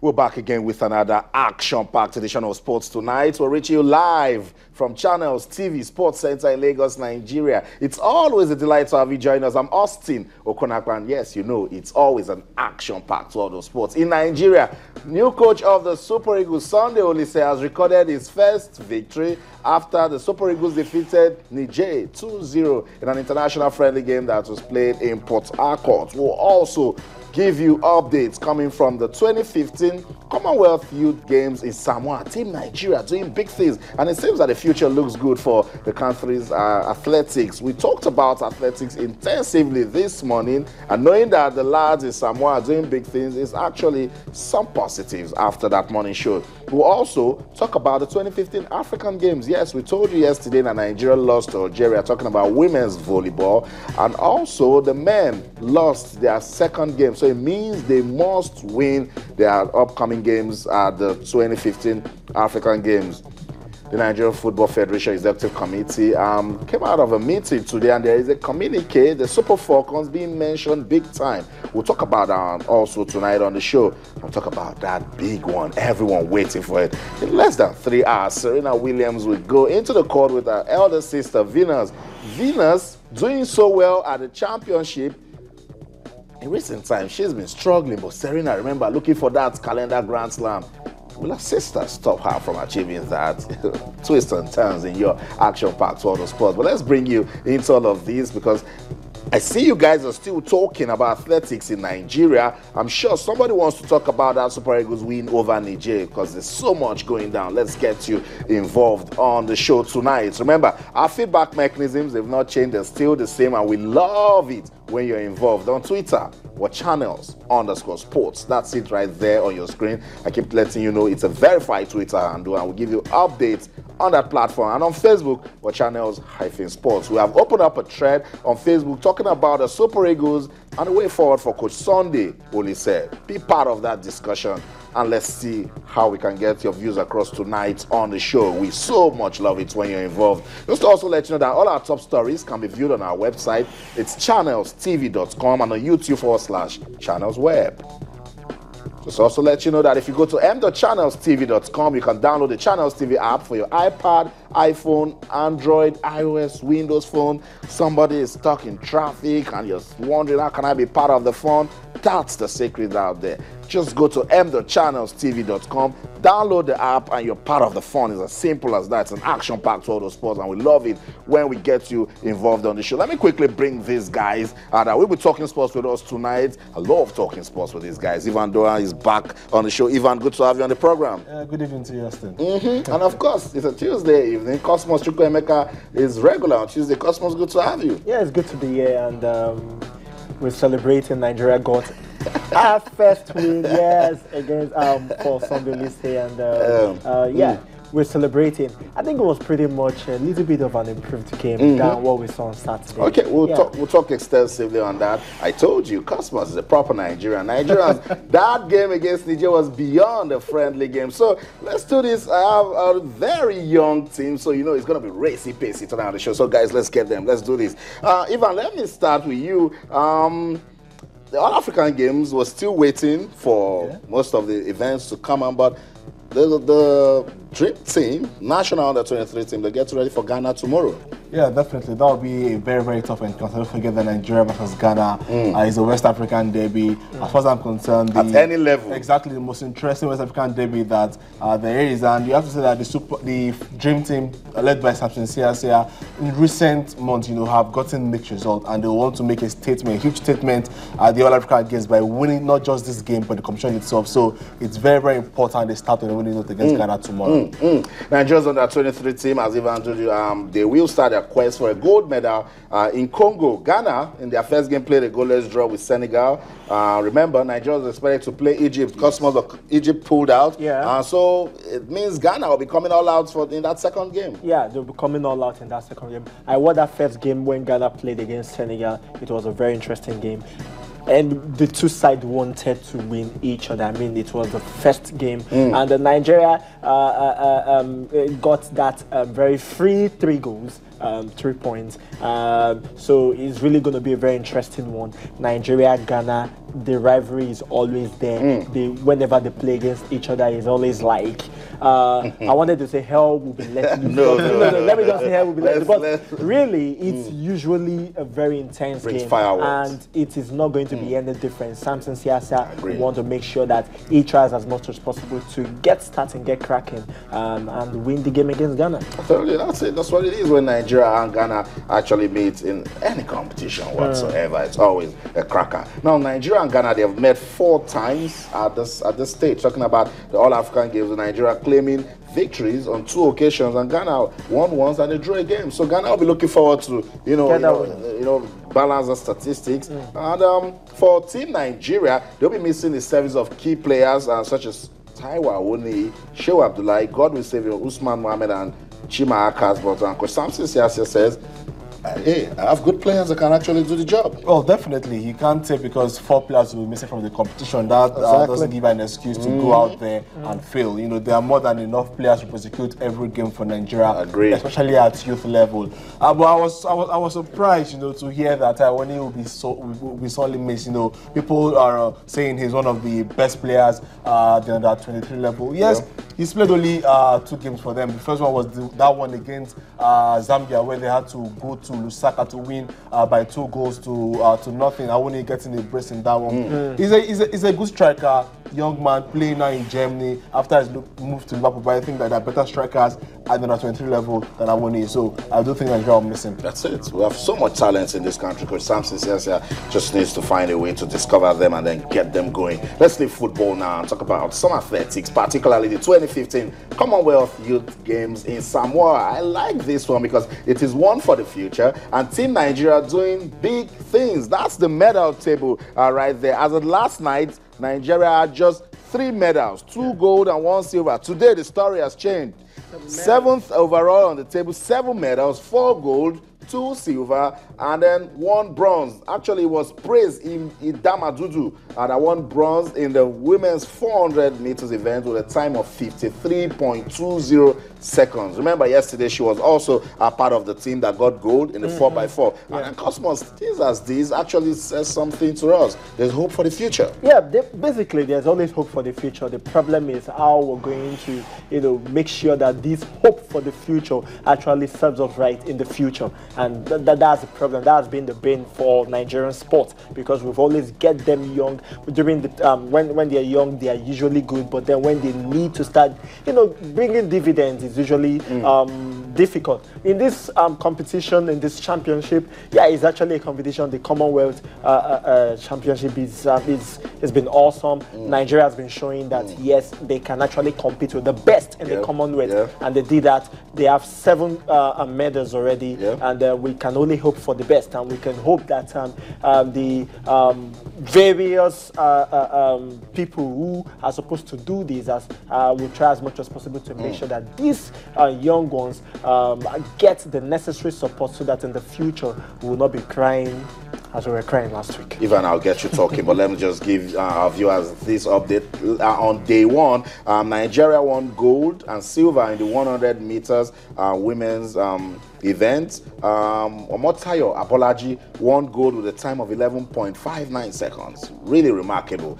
We're back again with another action-packed edition of Sports Tonight. We're reaching you live from Channels TV Sports Center in Lagos, Nigeria. It's always a delight to have you join us. I'm Austin Okonakwa, and yes, you know, it's always an action-packed world of sports. In Nigeria, new coach of the Super Eagles, Sunday Oliseh, has recorded his first victory after the Super Eagles defeated Niger 2-0 in an international friendly game that was played in Port Harcourt. We'll also give you updates coming from the 2015 Commonwealth Youth Games in Samoa. Team Nigeria doing big things, and it seems that the future looks good for the country's athletics. We talked about athletics intensively this morning, and knowing that the lads in Samoa are doing big things is actually some positives after that morning show. We'll also talk about the 2015 African Games. Yes, we told you yesterday that Nigeria lost to Algeria, talking about women's volleyball, and also the men lost their second game. So it means they must win their upcoming games at the 2015 African Games. The Nigerian Football Federation Executive Committee came out of a meeting today, and there is a communique, the Super Falcons, being mentioned big time. We'll talk about that also tonight on the show. We'll talk about that big one, everyone waiting for it. In less than 3 hours, Serena Williams will go into the court with her elder sister, Venus. Venus doing so well at the championship. In recent times, she's been struggling, but Serena, remember, looking for that calendar Grand Slam. Will her sister stop her from achieving that? Twists and turns in your action-packed world of sports. But let's bring you into all of this, because I see you guys are still talking about athletics in Nigeria. I'm sure somebody wants to talk about that Super Eagles win over Niger, because there's so much going down. Let's get you involved on the show tonight. Remember, our feedback mechanisms, they've not changed. They're still the same, and we love it when you're involved on Twitter. Or channels_sports. That's it right there on your screen. I keep letting you know it's a verified Twitter handle, and we'll give you updates on that platform. And on Facebook, or channels-sports. We have opened up a thread on Facebook talking about the Super Eagles and the way forward for Coach Sunday Oliseh. Be part of that discussion, and let's see how we can get your views across tonight on the show. We so much love it when you're involved. Just to also let you know that all our top stories can be viewed on our website. It's channelstv.com, and on YouTube/channelsweb. Just also let you know that if you go to m.channelstv.com, you can download the Channels TV app for your iPad, iPhone, Android, iOS, Windows phone. Somebody is stuck in traffic and you're wondering, how can I be part of the fun? That's the secret out there. Just go to m.channelstv.com, download the app, and you're part of the fun. It's as simple as that. It's an action-packed world of sports, and we love it when we get you involved on the show. Let me quickly bring these guys, and we'll be talking sports with us tonight. I love talking sports with these guys. Ivan Doan is back on the show. Ivan, good to have you on the program. Good evening to you, Austin. And of course, it's a Tuesday evening. Cosmos Chukwuemeka is regular on Tuesday. Cosmos, good to have you. Yeah, it's good to be here, and we're celebrating. Nigeria got our first win, yes, against for Sunday Oliseh, and we're celebrating. I think it was pretty much a little bit of an improved game than what we saw on Saturday. Okay, we'll talk extensively on that. I told you, Cosmos is a proper Nigerian. Nigerians, that game against Niger was beyond a friendly game. So let's do this. I have a very young team, so you know it's going to be racy-pacey tonight on the show. So guys, let's get them. Let's do this. Ivan, let me start with you. The All-African Games was still waiting for most of the events to come on, but the dream team, national under-23 team, they get ready for Ghana tomorrow. Yeah, definitely. That will be a very, very tough encounter. Don't forget that Nigeria versus Ghana is a West African derby. As far as I'm concerned, at any level. Exactly, the most interesting West African derby that there is. And you have to say that the dream team, led by Samson Siasia, in recent months, have gotten mixed results, and they want to make a statement, a huge statement at the All-African Games by winning not just this game, but the competition itself. So it's very, very important they start on a winning note against Ghana tomorrow. Nigeria's under-23 team, as Ivan told you, they will start their quest for a gold medal in Congo. Ghana, in their first game, played a goalless draw with Senegal. Remember, Nigeria was expected to play Egypt. Cosmos of Egypt pulled out. So it means Ghana will be coming all out in that second game. Yeah, they'll be coming all out in that second game. I watched that first game when Ghana played against Senegal. It was a very interesting game. And the two sides wanted to win each other. I mean, it was the first game, and Nigeria got that very free 3 goals 3 points. So it's really going to be a very interesting one. Nigeria, Ghana, the rivalry is always there. Whenever they play against each other, is always like, I wanted to say hell will be let loose. No, let me just say hell will be let loose. But really, it's usually a very intense game. Fireworks. And it is not going to be any different. Samson Siasa want to make sure that he tries as much as possible to get starting, get cracking, and win the game against Ghana. Totally, that's it. That's what it is when Nigeria and Ghana actually meet in any competition whatsoever. It's always a cracker. Now, Nigeria and Ghana, they have met 4 times at this stage. Talking about the All-African Games, Nigeria claiming victories on 2 occasions, and Ghana won once and they drew a game. So Ghana will be looking forward to balance the statistics. And for Team Nigeria, they'll be missing the service of key players such as Taiwo Awoniyi, Shehu Abdullahi, Godwin Saviour, Usman Mohammed, and Chima Akas. But Coach Samson Siasia says, hey, I have good players that can actually do the job. Well, definitely. He can't say because 4 players will be missing from the competition. That doesn't give an excuse to go out there and fail. You know, there are more than enough players to prosecute every game for Nigeria, especially at youth level. But I was surprised, you know, to hear that Awoniyi will be sorely missed. You know, people are saying he's one of the best players at the under 23 level. Yes, he's played only 2 games for them. The first one was that one against Zambia, where they had to go to Lusaka to win by 2 goals to nothing. Awoniyi getting a brace in that one. He's a good striker, young man playing now in Germany after his move to Liverpool. But I think that there are better strikers at the 23 level than Awoniyi. So I do think Nigeria will miss him. That's it. We have so much talent in this country. Coach Samson Siasia just needs to find a way to discover them and then get them going. Let's leave football now and talk about some athletics, particularly the 2015 Commonwealth Youth Games in Samoa. I like this one because it is one for the future, and Team Nigeria doing big things. That's the medal table right there. As of last night, Nigeria had just 3 medals, 2 gold and 1 silver. Today, the story has changed. 7th overall on the table, 7 medals, 4 gold, 2 silver, and then 1 bronze. Actually, it was Praise Idama Dudu that won bronze in the women's 400 meters event with a time of 53.20 seconds. Remember, yesterday she was also a part of the team that got gold in the 4x4. And then Cosmos, things as these actually says something to us. There's hope for the future. Yeah, basically, there's always hope for the future. The problem is how we're going to, make sure that this hope for the future actually serves us right in the future. And that's the problem. That has been the bane for Nigerian sports, because we've always get them young. During the when they're young, they are usually good, but then when they need to start, bringing dividends is usually difficult. In this competition, in this championship, it's actually a competition. The Commonwealth Championship has been awesome. Nigeria has been showing that yes, they can actually compete with the best in the Commonwealth, and they did that. They have 7 medals already, and we can only hope for the best, and we can hope that the various people who are supposed to do this will try as much as possible to make sure that these young ones get the necessary support so that in the future we will not be crying as we were crying last week. Ivan, I'll get you talking, but let me just give our viewers this update. On day 1, Nigeria won gold and silver in the 100 meters women's event. Omotayo Abolaji won gold with a time of 11.59 seconds. Really remarkable.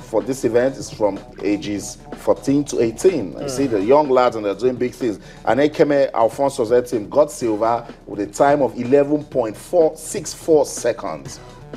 For this event, it's from ages 14 to 18. You see the young lads, and they're doing big things. And Ekeme Alfonso's team got silver with a time of 11.464 seconds.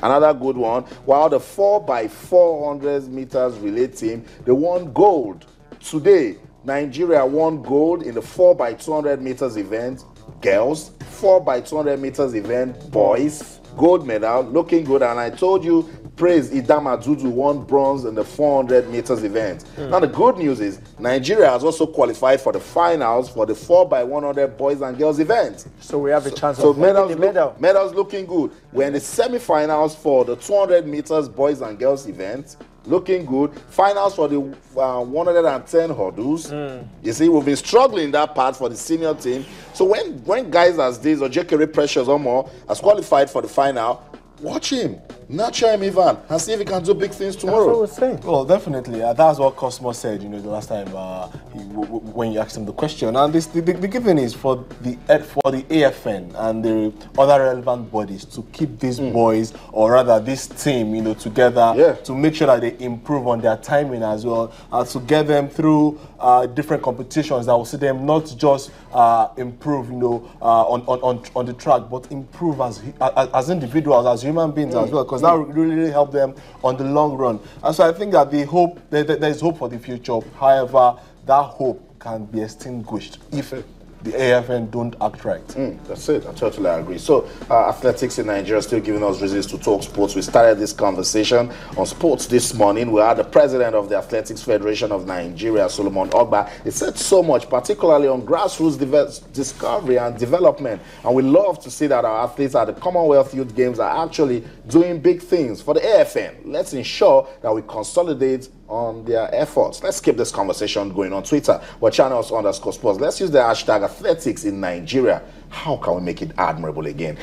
Another good one. While the 4x400 meters relay team, they won gold. Today, Nigeria won gold in the 4x200 meters event. Girls, 4x200 meters event, boys, gold medal, looking good. And I told you, Praise Idama Dudu won bronze in the 400 meters event. Now the good news is Nigeria has also qualified for the finals for the 4x100 boys and girls event. So we have a chance of winning the medal. Medals looking good. We're in the semi-finals for the 200 meters boys and girls event. Looking good. Finals for the 110 hurdles. You see, we've been struggling in that part for the senior team. So when guys as this or Jekere Precious or more has qualified for the final, watch him. Nurture him, Ivan, and see if he can do big things That's tomorrow. what we're saying. Well, definitely. That's what Cosmo said, the last time when you asked him the question. And the good thing is for the AFN and the other relevant bodies to keep these boys, or rather this team, together to make sure that they improve on their timing as well, to get them through different competitions that will see them not just improve, on the track, but improve as individuals, as human beings as well, because that will really help them on the long run. And so I think that there is hope for the future. However, that hope can be extinguished if the AFN don't act right. That's it. I totally agree. So, athletics in Nigeria are still giving us reasons to talk sports. We started this conversation on sports this morning. We had the president of the Athletics Federation of Nigeria, Solomon Ogba. He said so much, particularly on grassroots discovery and development. And we love to see that our athletes at the Commonwealth Youth Games are actually doing big things for the AFN. Let's ensure that we consolidate on their efforts. Let's keep this conversation going on Twitter, channels_sports. Let's use the hashtag athletics in Nigeria. How can we make it admirable again?